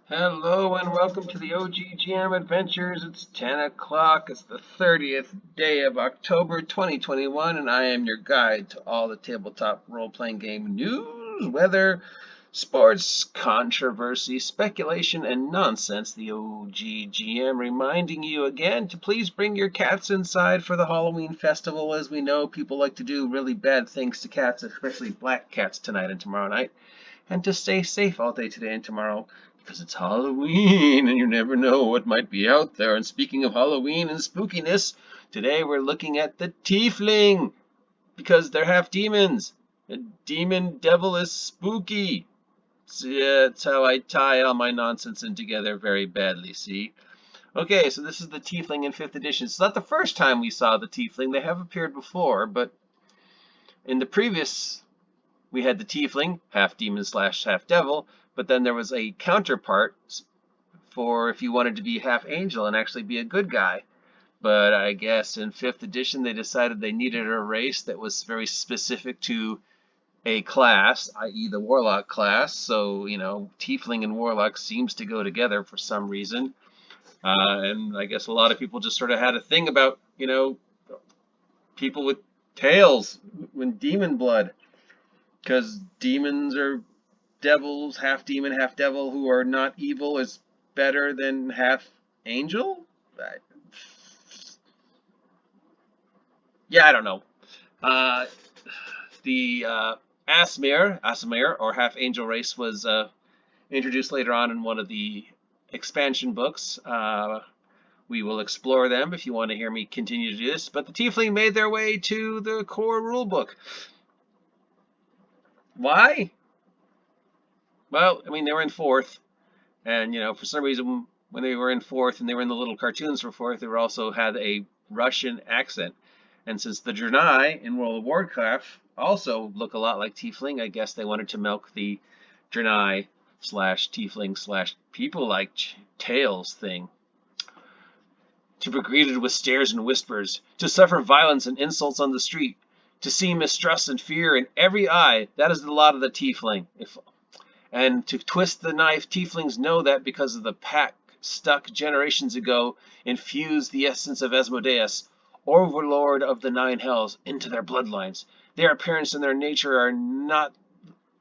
Hello and welcome to the OGGM Adventures. It's 10 o'clock. It's the 30th day of October 2021, and I am your guide to all the tabletop role-playing game news, weather, sports, controversy, speculation, and nonsense. The OGGM reminding you again to please bring your cats inside for the Halloween festival. As we know, people like to do really bad things to cats, especially black cats tonight and tomorrow night, and to stay safe all day today and tomorrow because it's Halloween and you never know what might be out there. And speaking of Halloween and spookiness, today we're looking at the Tiefling because they're half demons. A demon devil is spooky. So yeah, that's how I tie all my nonsense in together very badly, see? Okay, so this is the Tiefling in 5th edition. It's not the first time we saw the Tiefling. They have appeared before, but in the previous we had the Tiefling, half demon slash half devil, but then there was a counterpart for if you wanted to be half angel and actually be a good guy. But I guess in 5th edition they decided they needed a race that was very specific to a class, i.e. the Warlock class. So, Tiefling and Warlock seems to go together for some reason. And I guess a lot of people just sort of had a thing about, people with tails and demon blood. Because demons are devils, half demon, half devil, who are not evil is better than half angel? Yeah, I don't know. Uh, the Asimir, or half angel race, was introduced later on in one of the expansion books. We will explore them if you want to hear me continue to do this. But the Tiefling made their way to the core rulebook. Why? Well, I mean, they were in 4th. And, for some reason, when they were in 4th and they were in the little cartoons for 4th, they were also had a Russian accent. And since the Draenei in World of Warcraft also look a lot like Tiefling, I guess they wanted to milk the Draenei slash Tiefling slash people like Tales thing. To be greeted with stares and whispers, to suffer violence and insults on the street, to see mistrust and fear in every eye, that is the lot of the Tiefling. And to twist the knife, Tieflings know that because of the pack stuck generations ago infused the essence of Asmodeus, overlord of the 9 hells, into their bloodlines. Their appearance and their nature are not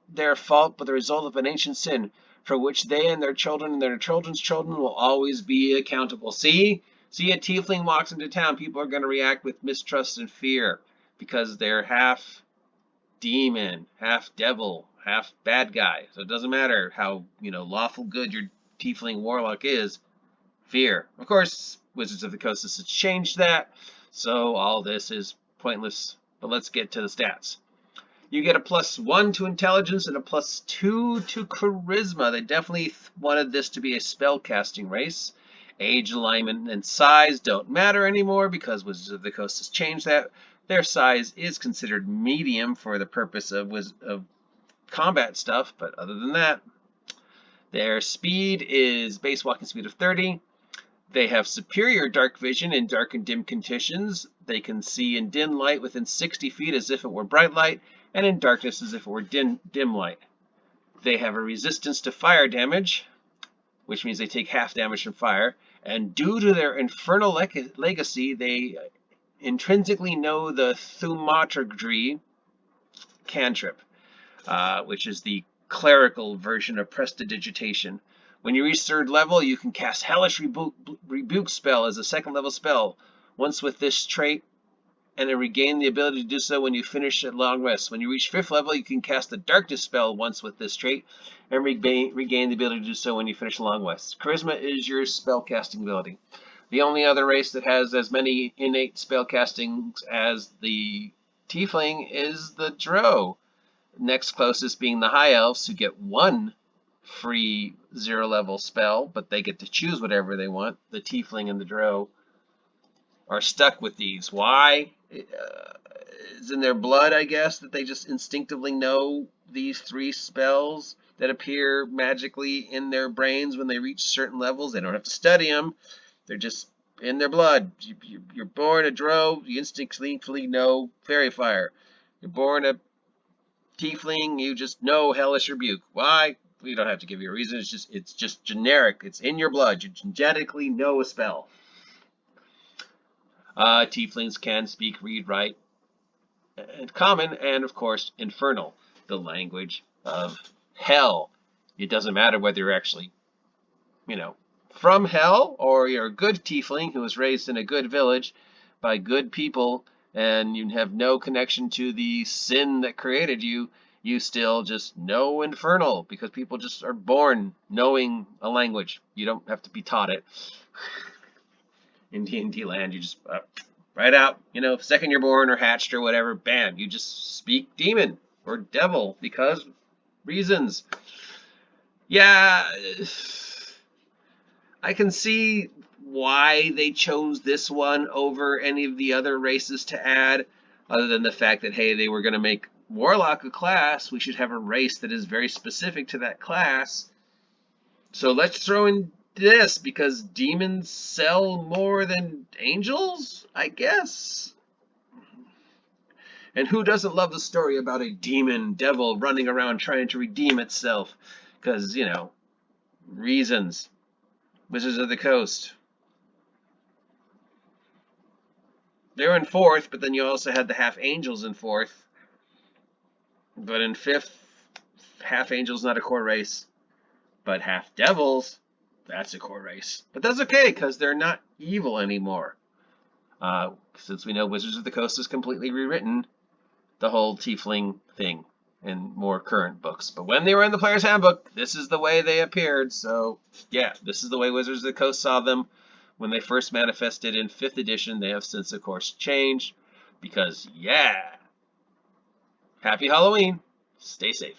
their fault, but the result of an ancient sin, for which they and their children and their children's children will always be accountable. See, a Tiefling walks into town, people are going to react with mistrust and fear, because they're half demon, half devil, half bad guy. So it doesn't matter how, lawful good your Tiefling Warlock is. Fear. Of course, Wizards of the Coast has changed that, so all this is pointless. But let's get to the stats. You get a +1 to intelligence and a +2 to charisma. They definitely wanted this to be a spellcasting race. Age, alignment, and size don't matter anymore because Wizards of the Coast has changed that. Their size is considered medium for the purpose of combat stuff, but other than that, their speed is base walking speed of 30. They have superior dark vision in dark and dim conditions. They can see in dim light within 60 feet as if it were bright light, and in darkness as if it were dim light. They have a resistance to fire damage, which means they take half damage from fire, and due to their infernal legacy, they intrinsically know the Thaumaturgy cantrip, which is the clerical version of prestidigitation. When you reach 3rd level, you can cast Hellish Rebuke spell as a 2nd level spell. Once with this trait, and regain the ability to do so when you finish at long rest. When you reach 5th level, you can cast the Darkness spell once with this trait, and regain the ability to do so when you finish a long rest. Charisma is your spell casting ability. The only other race that has as many innate spell castings as the Tiefling is the Drow. Next closest being the High Elves, who get 1 free 0 level spell, but they get to choose whatever they want. The Tiefling and the Drow are stuck with these. Why? It's in their blood, I guess, that they just instinctively know these 3 spells that appear magically in their brains when they reach certain levels. They don't have to study them. They're just in their blood. You're born a Drow, you instinctively know Fairy Fire. You're born a Tiefling, you just know Hellish Rebuke. Why? We don't have to give you a reason. It's just generic. It's in your blood. You genetically know a spell. Tieflings can speak, read, write, and common, and of course infernal, the language of hell. It doesn't matter whether you're actually, from hell, or you're a good tiefling who was raised in a good village by good people, and you have no connection to the sin that created you. You still just know infernal because people just are born knowing a language. You don't have to be taught it. In D&D land, you just right out, second you're born or hatched or whatever, bam, you just speak demon or devil because reasons. Yeah, I can see why they chose this one over any of the other races to add, other than the fact that, hey, they were going to make Warlock a class. We should have a race that is very specific to that class. So let's throw in this because demons sell more than angels, I guess. And who doesn't love the story about a demon devil running around trying to redeem itself? Because, reasons. Wizards of the Coast. They were in 4th, but then you also had the half angels in 4th. But in 5th, half angels not a core race, but half devils, that's a core race. But that's okay because they're not evil anymore. Since we know Wizards of the Coast is completely rewritten, the whole tiefling thing in more current books. But when they were in the Player's Handbook, this is the way they appeared. So, yeah, this is the way Wizards of the Coast saw them when they first manifested in 5th edition. They have since, of course, changed because, yeah, happy Halloween. Stay safe.